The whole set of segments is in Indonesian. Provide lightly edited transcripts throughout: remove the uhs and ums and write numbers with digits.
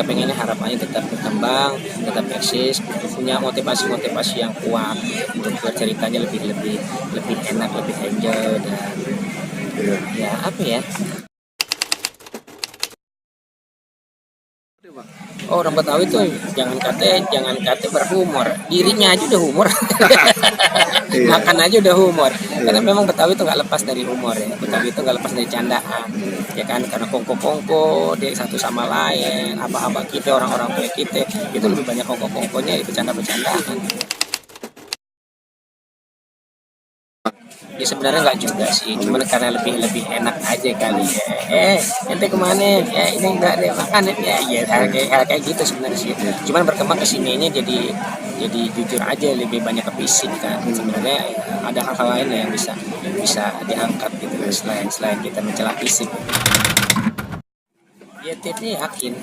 kita pengennya harapannya tetap berkembang, tetap eksis, punya motivasi-motivasi yang kuat untuk berceritanya lebih enak, lebih enjoy, dan ya apa ya. Oh, orang Betawi tuh jangan kate berhumor, dirinya aja udah humor. Iya. Makan aja udah humor. Karena memang Betawi itu nggak lepas dari humor ya. Betawi itu nggak lepas dari candaan, ya kan? Karena kongko-kongko dia satu sama lain, apa-apa kita orang-orang tua kita itu lebih banyak kongko-kongkonya, bercanda-bercandaan. Ya sebenarnya nggak juga sih, cuman karena lebih enak aja kali ya. Ente kemana? Ini enggak deh makan ya, kayak gitu sebenarnya sih. Cuman berkembang ke sininya jadi jujur aja, lebih banyak ke fisik kan. Sebenarnya ada hal-hal lain yang bisa diangkat gitu selain kita mencela fisik. Ya tipnya yakin.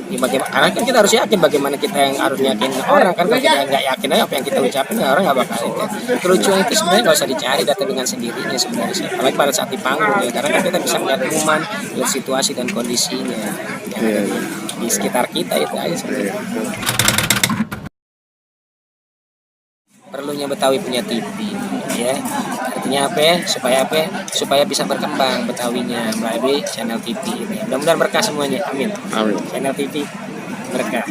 Ya, bagaimana, karena kan kita harus yakin bagaimana kita yang harus yakin orang kan. Kalau kita nggak yakin aja apa yang kita ucapin ya orang nggak bakal itu. Kelucuan itu sebenarnya nggak usah dicari, datang dengan sendirinya sebenarnya sih. Apalagi pada saat di panggung ya, karena kan kita bisa melihat momen, lihat situasi dan kondisinya yang ada di sekitar kita itu aja sebenarnya. Perlunya Betawi punya TV ya, artinya supaya bisa berkembang Betawinya melalui channel TV ini. Mudah-mudahan berkah semuanya, amin. Amin. Channel TV berkah.